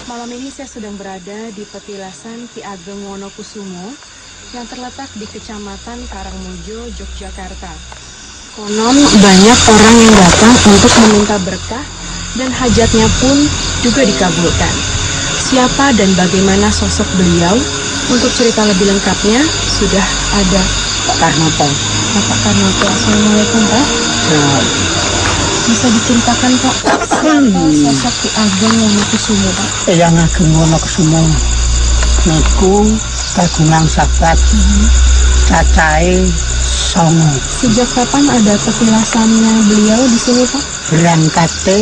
Malam ini saya sedang berada di petilasan Ki Ageng Wonokusumo yang terletak di Kecamatan Karangmojo, Yogyakarta. Konon banyak orang yang datang untuk meminta berkah dan hajatnya pun juga dikabulkan. Siapa dan bagaimana sosok beliau? Untuk cerita lebih lengkapnya sudah ada Pak Karnoto. Pak Karnoto, Assalamualaikum Pak. Bisa diceritakan Pak, siapa sosok Ki Ageng Wonokusumo Pak? Yang Ageng Wonokusumo niku kagungan sakat cacahe 9. Sejak kapan ada petilasannya beliau di sini Pak? Berangkate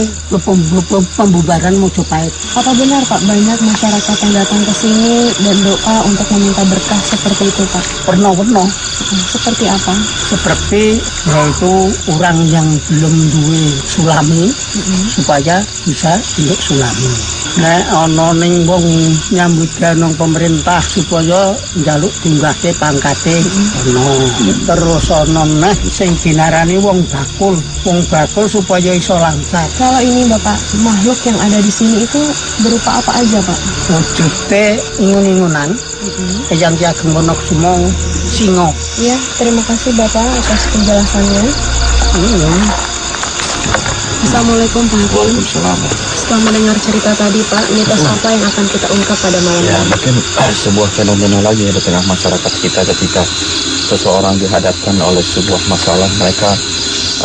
pembubaran Mojopahit. Apa benar Pak banyak masyarakat yang datang ke sini dan doa untuk meminta berkah seperti itu Pak? Pernah. Seperti apa? Seperti yaitu orang yang belum duwe sulami supaya bisa untuk sulami. Nek ana ning wong nyambut gawe pemerintah supaya njaluk dinggahke pangkate ono. Terus ana neh sing dinarani wong bakul supaya iso lancar. Kalau ini Bapak, makhluk yang ada di sini itu berupa apa aja Pak? Wujude ingun-ingunan. Yang Ki Ageng Wonokusumo singa. Ya, terima kasih Bapak atas penjelasannya. Assalamualaikum Pak Hakim. Waalaikumsalam. Setelah mendengar cerita tadi Pak, mitos apa yang akan kita ungkap pada malam Ya, ini? mungkin sebuah fenomena lagi di tengah masyarakat kita ketika seseorang dihadapkan oleh sebuah masalah, mereka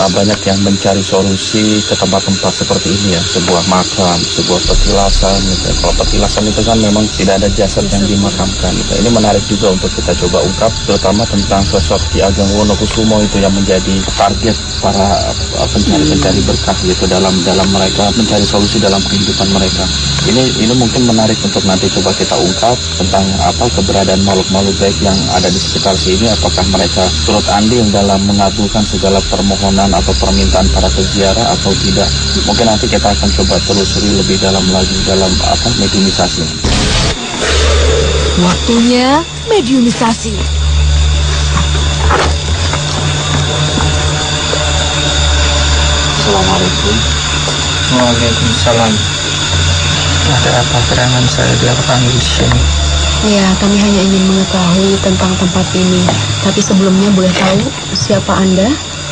banyak yang mencari solusi ke tempat-tempat seperti ini ya, sebuah makam, sebuah petilasan gitu. Kalau petilasan itu kan memang tidak ada jasad yang dimakamkan gitu. Ini menarik juga untuk kita coba ungkap, terutama tentang sosok Ki Ageng Wonokusumo itu yang menjadi target para pencari berkah gitu dalam mereka mencari solusi dalam kehidupan mereka. Ini mungkin menarik untuk nanti coba kita ungkap tentang apa keberadaan makhluk-makhluk baik yang ada di sekitar sini. Apakah mereka turut andil dalam mengabulkan segala permohonan atau permintaan para peziarah atau tidak? Mungkin nanti kita akan coba telusuri lebih dalam lagi dalam mediumisasi. Waktunya mediumisasi. Assalamualaikum. Waalaikumsalam. Ada apa gerangan saya dipanggil di sini? Ya, kami hanya ingin mengetahui tentang tempat ini. Tapi sebelumnya boleh tahu siapa Anda?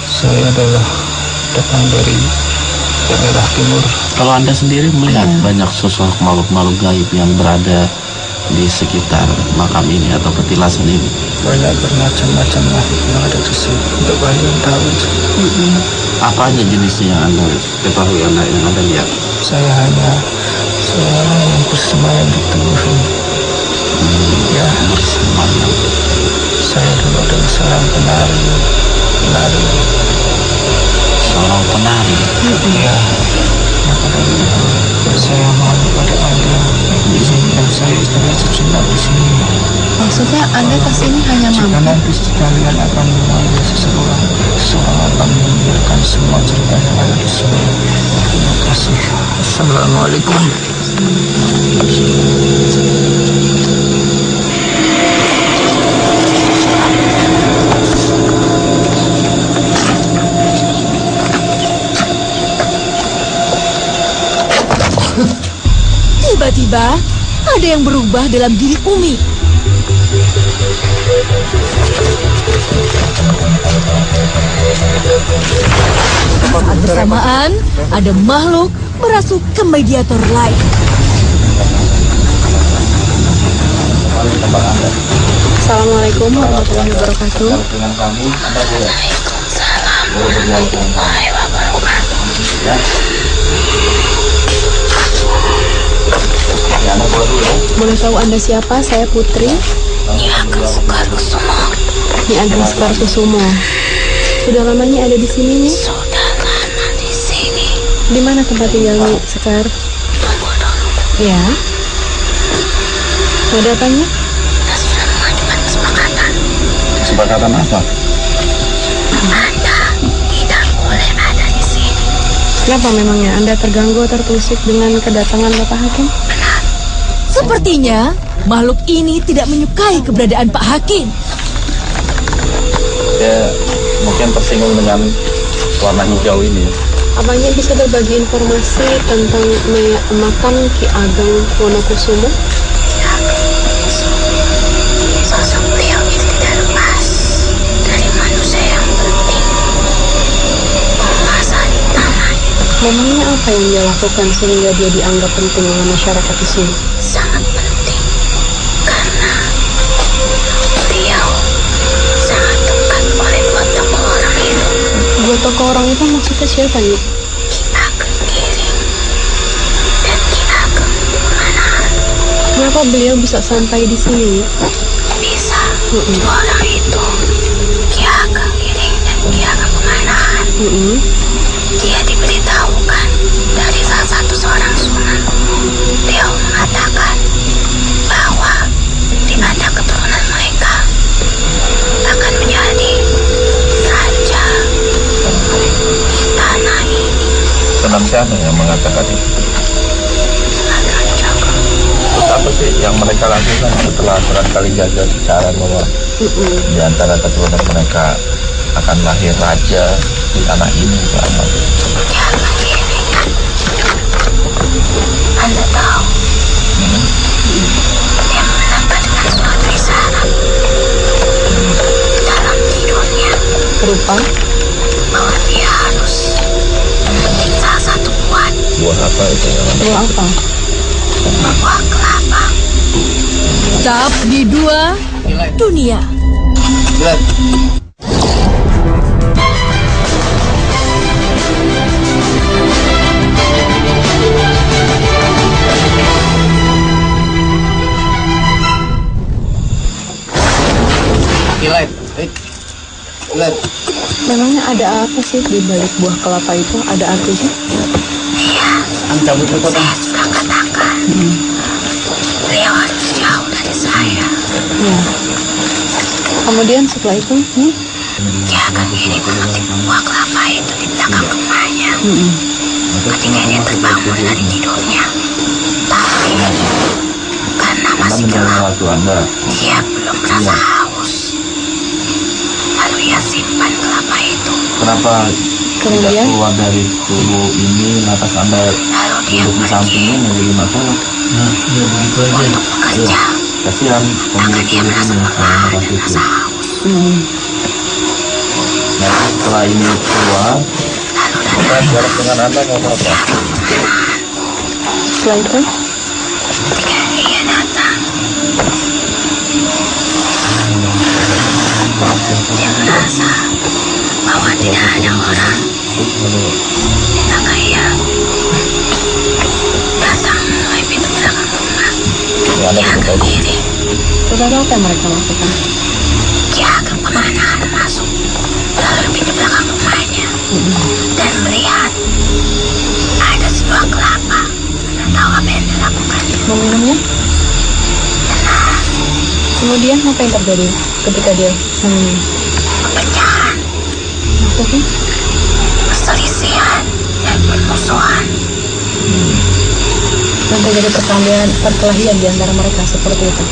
Saya adalah datang dari daerah timur. Kalau Anda sendiri melihat banyak sosok makhluk-makhluk gaib yang berada di sekitar makam ini atau petilasan ini? Banyak bermacam-macam makhluk yang ada di sini. Untuk kalian tahu, Apa aja jenisnya yang Anda ketahui, yang Anda lihat? saya hanya seorang yang bersemayam di tubuh ini. Ya, Bersemayam. saya dulu adalah seorang penari. Seorang penari. Ya, maka dari itu saya mohon kepada Anda izinkan saya istirahat sejenak di sini. Maksudnya Anda kesini hanya Jika mampir? nanti sekalian akan memanggil seseorang akan membiarkan semua cerita yang ada di sini. Terima kasih. Assalamualaikum. Tiba-tiba ada yang berubah dalam diri Umi. Saat bersamaan, ada makhluk merasuk ke mediator lain. Assalamualaikum warahmatullahi wabarakatuh. Dengan kami, Anda boleh. Waalaikumsalam warahmatullahi wabarakatuh. Ya. Ya, Anda boleh dulu ya. Boleh tahu Anda siapa? Saya Putri. Nyi Ageng Soekarnokusumo. Nyi Ageng Soekarnokusumo. Sudah lamanya ada di sini nih? Sudah lama di sini. Di mana tempat tinggal Nyi Sekar? Tunggu dulu. Ya. Ada apanya? Kita sudah mengajukan kesepakatan. Kesepakatan apa? Anda tidak boleh ada di sini. Kenapa memangnya Anda terganggu atau terusik dengan kedatangan Bapak Hakim? Benar. Sepertinya makhluk ini tidak menyukai keberadaan Pak Hakim. Dia mungkin tersinggung dengan warna hijau ini. Abangnya bisa berbagi informasi tentang makam Ki Ageng Wonokusumo? Sosok beliau itu tidak lepas dari manusia yang penting masa di tanah. Memangnya apa yang dia lakukan sehingga dia dianggap penting oleh masyarakat di sini? Sangat penting karena beliau sangat dekat oleh dua tokoh orang itu. Dua tokoh orang itu maksudnya siapa, Yuk? Ki Ageng Giring dan Ki Ageng Manahan. Kenapa beliau bisa sampai di sini, Yuk? Bisa dua orang itu, Ki Ageng Giring dan Ki Ageng Manahan, dia diberitahukan dari salah satu seorang sunan. Beliau mengatakan bahwa di antara keturunan mereka akan menjadi raja di tanah ini. Sunan siapa yang mengatakan itu? Sunan Jaga. Terus apa sih yang mereka lakukan setelah Sunan Kalijaga bicara bahwa di antara keturunan mereka akan lahir raja di tanah ini? Apa? Ki Ageng Giring, Anda tahu, dia mendapatkan suatu isyarat dalam tidurnya Berupa? bahwa dia harus memetik salah satu buah Buah apa itu? Dua apa? buah kelapa. Tahap di 2, dunia. Memangnya ada apa sih di balik buah kelapa itu? Ada artinya? Iya, saya sudah katakan beliau harus jauh dari saya. Ya. Kemudian setelah itu, Dia akan Giring memetik buah kelapa itu di belakang rumahnya. Ketika dia terbangun dari tidurnya, tapi karena masih gelap, dia belum merasa haus. Lalu ia simpan kelapa itu. Kenapa tidak kemudian keluar dari tubuh ini lantas Anda Lalu dia duduk di pergi sampingnya menjadi masalah? untuk bekerja. Kasihan Maka dia pemilik merasa ini lelah dan itu. merasa haus. Nah, setelah ini keluar, Lalu kita datang jarak dengan Anda mau apa? setelah itu ketika ia datang, dia merasa bahwa tidak ada orang. Maka ia datang melalui pintu belakang rumah. Ya, Anda Dia akan betul. Giring, saudara apa yang mereka lakukan? dia akan Pemanahan masuk melalui pintu belakang rumahnya dan melihat ada sebuah kelapa. Anda tahu apa yang dilakukan? Meminumnya? Kemudian apa yang terjadi ketika dia meminum? Perpecahan, Maksudnya? perselisihan, dan permusuhan. Dan terjadi perkelahian di antara mereka seperti itu.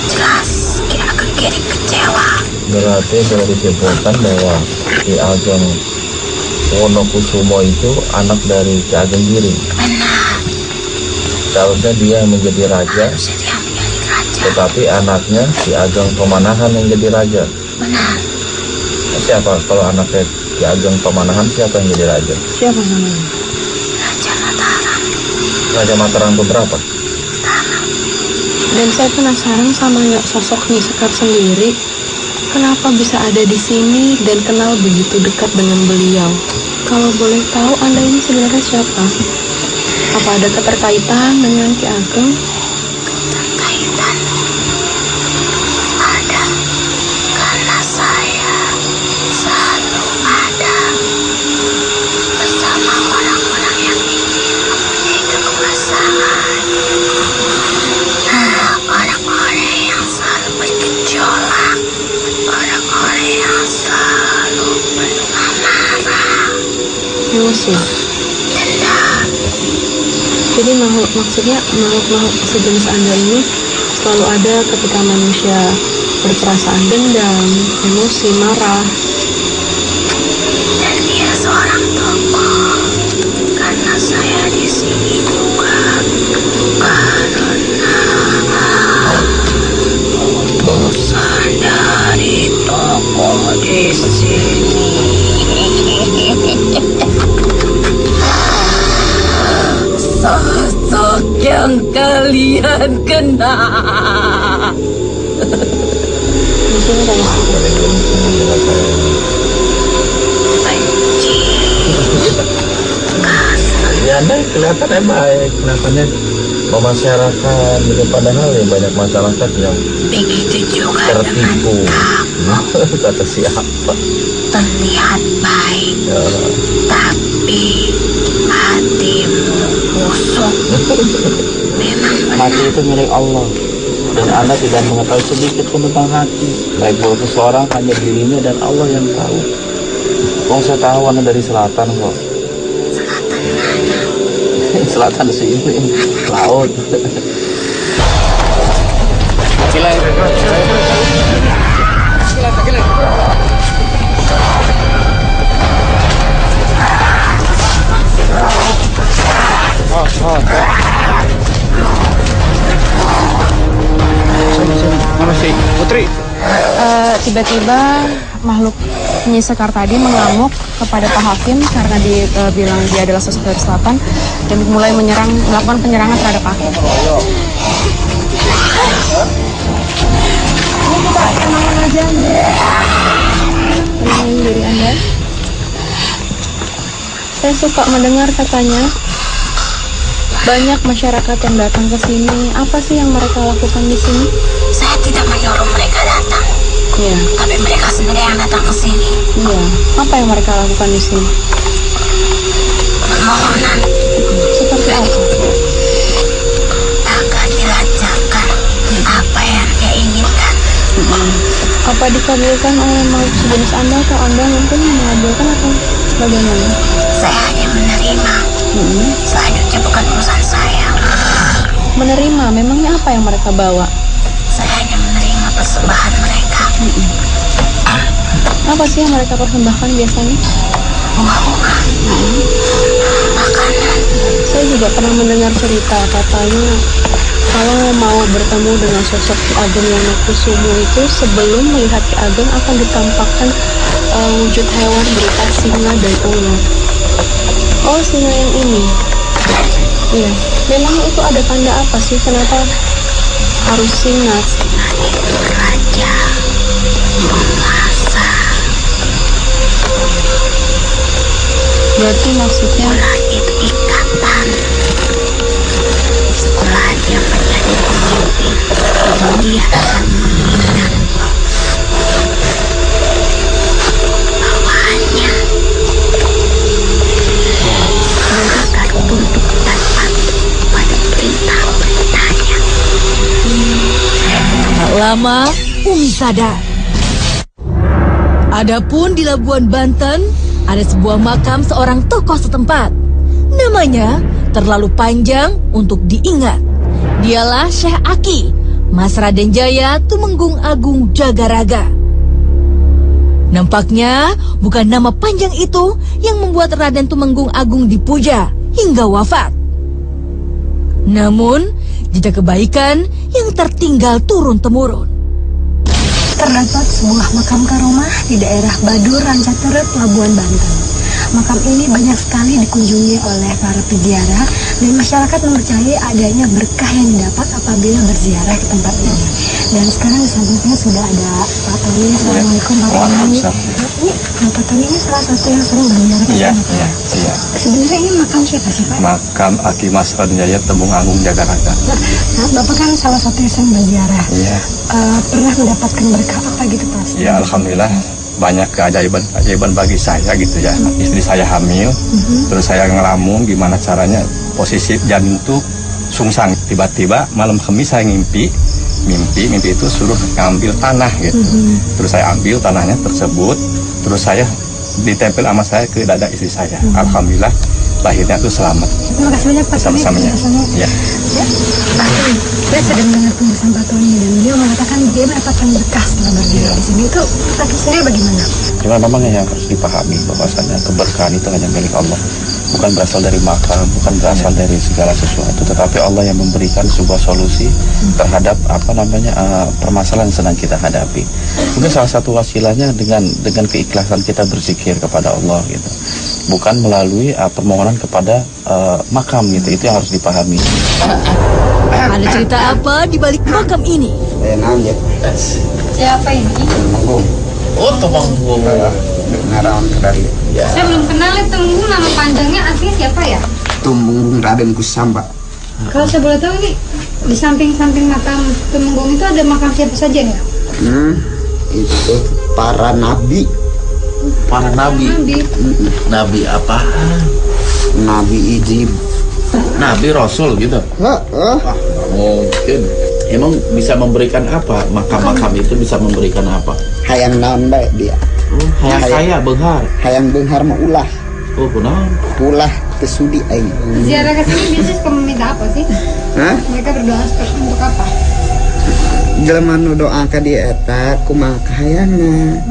Jelas Ki Ageng Giring kecewa. Berarti boleh disimpulkan bahwa Ki Ageng Wonokusumo itu anak dari Ki Ageng Giring. Benar, Seharusnya dia menjadi raja, harusnya dia menjadi raja. tetapi anaknya Ki Ageng Pemanahan yang jadi raja. Benar, Siapa kalau anaknya Ki Ageng Pemanahan, siapa yang jadi raja? Siapa namanya? Raja Mataram. Raja Mataram beberapa? Dan saya penasaran sama sosok Nyi Sekar sendiri. Kenapa bisa ada di sini dan kenal begitu dekat dengan beliau? Kalau boleh tahu, Anda ini sebenarnya siapa? Apa ada keterkaitan dengan Ki Ageng? Kaitan ada karena saya selalu ada bersama orang-orang yang ingin mempunyai kekuasaan. Orang-orang yang selalu bergejolak, orang-orang yang selalu penuh amarah, Emosi. dendam. Jadi maksudnya makhluk sejenis Anda ini selalu ada ketika manusia berperasaan dendam, emosi, marah. Dan dia seorang tokoh akan kena. Ya Anda kelihatannya baik, kelihatannya memasyarakat gitu, padahal ya banyak masyarakat yang Begitu juga tertipu. dengan kamu. Kata siapa? Terlihat baik, Ya, tapi hatimu busuk. Memang hati itu milik Allah dan Anda tidak mengetahui sedikit pun tentang hati. Baik buruk seseorang hanya dirinya dan Allah yang tahu. Oh, saya tahu Anda dari selatan kok. selatan mana? Selatan sini, laut. Mana sih Putri? Tiba-tiba makhluk penyisekar tadi mengamuk kepada Pak Hakim karena bilang dia adalah sosok dari selatan dan mulai melakukan penyerangan terhadap Pak Hakim. Ini kita tenangin aja, tenangin diri Anda. Saya suka mendengar katanya banyak masyarakat yang datang ke sini. Apa sih yang mereka lakukan di sini? Saya tidak menyuruh mereka datang, Iya, tapi mereka sendiri yang datang ke sini. iya. Apa yang mereka lakukan di sini? Permohonan Seperti apa? agar dilancarkan apa yang dia inginkan. Apa dikabulkan oleh makhluk sejenis Anda atau Anda mungkin mengabulkan atau bagaimana? Saya hanya menerima. Selanjutnya bukan urusan saya. Menerima, memangnya apa yang mereka bawa? Saya hanya menerima persembahan mereka. Apa sih yang mereka persembahkan biasanya? Bunga-bunga, makanan. Saya juga pernah mendengar cerita katanya kalau mau bertemu dengan sosok Ki Ageng Wonokusumo itu sebelum melihat Ki Ageng akan ditampakkan wujud hewan berupa singa dan ular. Oh, singa yang ini. Iya. Memang itu ada tanda apa sih? Kenapa harus singa? Itu raja penguasa. Berarti maksudnya Ular itu ikatan. Setelah dia menjadi pemimpin, dia akan mengingat bawahannya agar tunduk dan patuh pada perintah-perintahnya. Tak lama, Umi sadar. Adapun di Labuan Banten, ada sebuah makam seorang tokoh setempat. Namanya terlalu panjang untuk diingat. Dialah Syekh Aki, Mas Raden Jaya Tumenggung Agung Jagaraga. Nampaknya bukan nama panjang itu yang membuat Raden Tumenggung Agung dipuja hingga wafat. Namun, jejak kebaikan yang tertinggal turun-temurun. Terdapat sebuah makam karomah di daerah Badur, Rancateret, Labuan Banten. Makam ini banyak sekali dikunjungi oleh para peziarah dan masyarakat mempercayai adanya berkah yang didapat apabila berziarah ke tempat ini. Dan sekarang di sampingnya sudah ada Pak Tony. Assalamualaikum Pak Tony. Ini Pak Tony ini salah satu yang sering berziarah ke sini. Iya. Sebenarnya ini makam siapa sih Pak? Makam Aki Mas Raden Jaya Tumenggung Agung Jagaraga. Nah, Bapak kan salah satu yang sering berziarah. Iya. Pernah mendapatkan berkah apa gitu Pak? Ya alhamdulillah banyak keajaiban bagi saya gitu ya. Istri saya hamil, terus saya ngelamun gimana caranya posisi janin itu sungsang. Tiba-tiba malam Kamis saya mimpi itu suruh ngambil tanah gitu. Terus saya ambil tanahnya tersebut, terus saya ditempel sama saya ke dada istri saya. Alhamdulillah lahirnya itu selamat. Terima kasih banyak Pak Tony. Sama-samanya. Ya. Pak Tony, saya sedang mendengar penjelasan Pak Tony dan dia mengatakan dia mendapatkan berkah setelah berziarah di sini. Itu Pak Tony sendiri bagaimana? Cuma memang yang harus dipahami bahwasanya keberkahan itu hanya milik Allah, bukan berasal dari makam, bukan berasal dari segala sesuatu, tetapi Allah yang memberikan sebuah solusi terhadap permasalahan yang sedang kita hadapi. Mungkin salah satu wasilahnya dengan keikhlasan kita berzikir kepada Allah gitu, bukan melalui permohonan kepada makam gitu. Itu yang harus dipahami. Ada cerita apa di balik makam ini? Siapa ini? Oh, Tumenggung. Saya belum kenal ya Tumenggung, nama panjangnya aslinya siapa ya? Tumenggung Raden Kusamba. Kalau saya boleh tahu ini di samping-samping makam Tumenggung itu ada makam siapa saja ya? Itu para nabi. Para nabi. Nabi apa? Nabi Ijib. Nabi Rasul gitu. Mungkin. Emang bisa memberikan apa? Makam-makam itu bisa memberikan apa? Hayang naon bae dia. Hayang kaya, benghar. Hayang beunghar mah ulah. Oh, kunaon? Ulah tesudi aing. Ziarah ke sini biasanya suka meminta apa sih? Hah? Mereka berdoa untuk apa? Jelema nu doa ka dia eta kumaha kahayangna.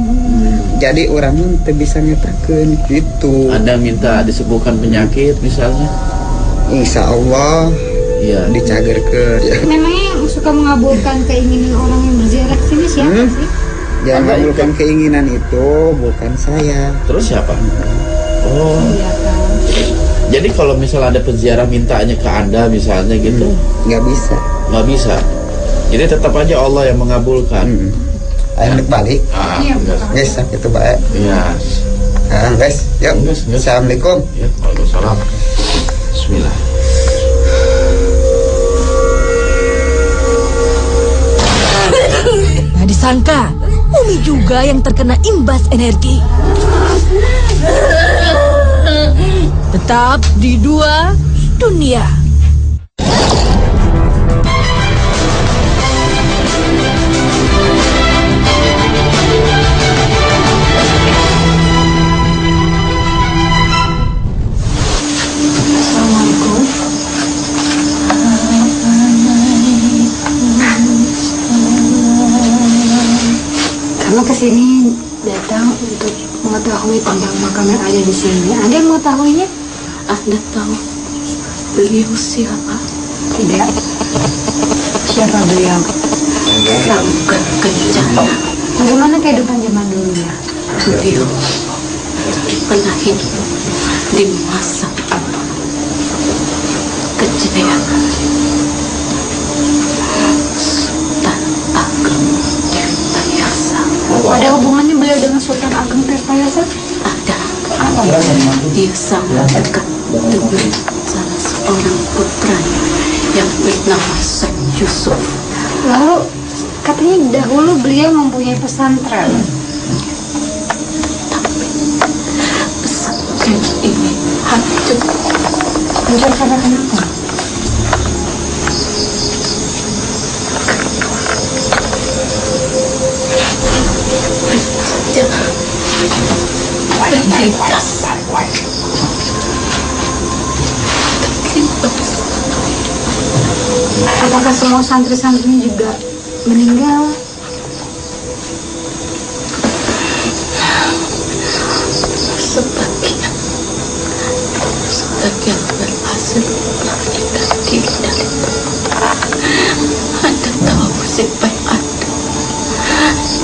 Jadi urang mah teu bisa ngetakeun gitu. Ada minta disembuhkan penyakit misalnya? Insya Allah Iya. dicagerkeun. Memangnya yang suka mengabulkan keinginan orang yang berziarah ke sini siapa sih? Yang mengabulkan keinginan itu bukan saya. Terus siapa? Oh. Iya kan. Jadi kalau misalnya ada penziarah mintanya ke Anda misalnya gitu, Nggak bisa. nggak bisa. Jadi tetap aja Allah yang mengabulkan. Ayo balik. Iya. Guys, itu baik. Iya. Guys, yuk. Yes. Assalamualaikum. Ya, Waalaikumsalam. Bismillah. Nah disangka, Umi juga yang terkena imbas energi. Tetap di Dua Dunia. Kami kesini datang untuk mengetahui tentang makam yang ada di sini. Ada yang mengetahuinya? Anda tahu beliau siapa? Tidak. Siapa beliau? Sanggar Kencana. Bagaimana kehidupan zaman dulu ya? Beliau pernah hidup di masa kejayaan Sultan Ageng Tirtayasa. Ada hubungannya beliau dengan Sultan Ageng Tirtayasa? Ada. Apa? Dia sangat dekat dengan salah seorang putranya yang bernama Syekh Yusuf. Lalu katanya dahulu beliau mempunyai pesantren. Tapi pesantren ini hancur. Hancur karena kenapa? Apakah semua santri-santrinya juga meninggal? Sebagian berhasil melarikan diri dari Anda tahu siapa yang ada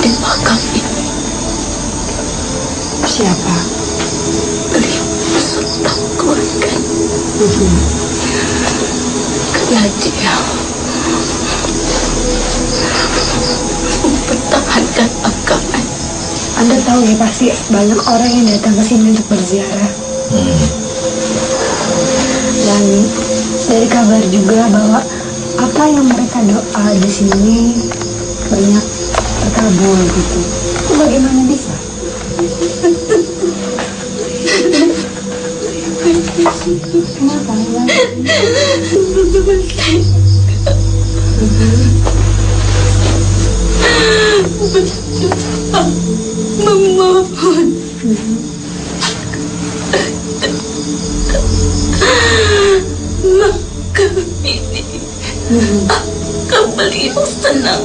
di makam ini? Siapa? Beliau beserta keluarganya. Karena dia mempertahankan agama. Anda tahu ya pasti banyak orang yang datang ke sini untuk berziarah. Dan dari kabar juga bahwa apa yang mereka doa di sini banyak terkabul gitu. Itu bagaimana bisa? Kenapa? Memohon maka ini akan beliau senang.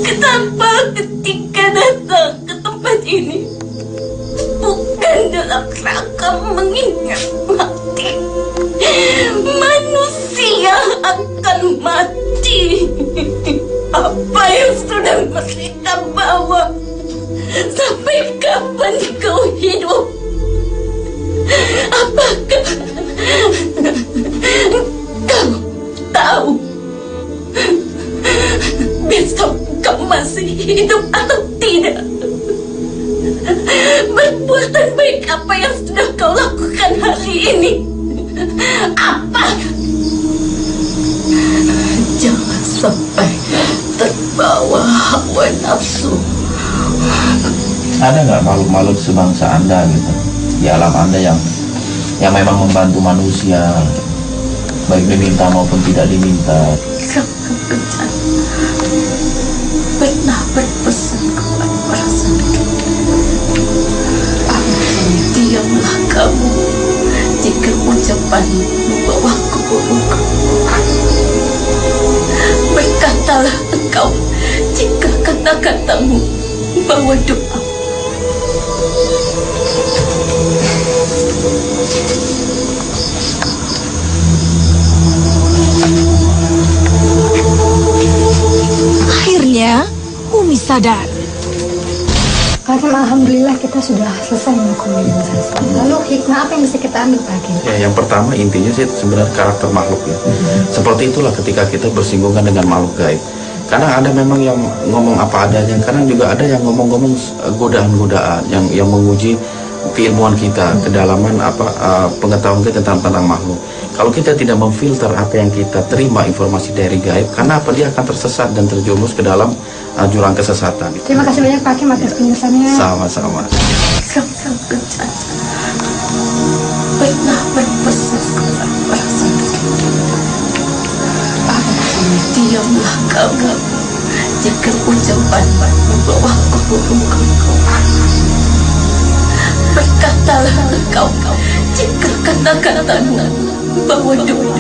Kenapa ketika datang ke tempat ini bukan dalam rangka mengingat mati? Manusia akan mati. Apa yang sudah mereka bawa? Sampai kapan kau hidup? Apakah kau atau tidak? Perbuatan baik apa yang sudah kau lakukan hari ini? Apa? Jangan sampai terbawa hawa nafsu. Ada nggak makhluk-makhluk sebangsa Anda gitu di alam Anda yang memang membantu manusia, baik diminta maupun tidak diminta? Sang Bencana pernah berpesan kepada para santri, diamlah kamu jika ucapanmu membawa keburukan. Berkatalah engkau jika kata-katamu membawa doa. Akhirnya, Umi sadar. Karena alhamdulillah kita sudah selesai melakukan imunisasi. Lalu hikmah apa yang bisa kita ambil Pak Hakim? Ya, yang pertama intinya sih sebenarnya karakter makhluk ya. Seperti itulah ketika kita bersinggungan dengan makhluk gaib. Karena ada memang yang ngomong apa adanya, kadang juga ada yang ngomong-ngomong godaan-godaan yang menguji keilmuan kita, kedalaman pengetahuan kita tentang makhluk. Kalau kita tidak memfilter apa yang kita terima informasi dari gaib, karena apa, dia akan tersesat dan terjerumus ke dalam jurang kesesatan. Terima kasih banyak Pak Hakim atas penjelasannya. Sama-sama. Sang Bencana pernah berpesan kepada para santri, diamlah kamu jika ucapanmu membawa keburukan. Berkatalah engkau jika kata-katamu membawa doa.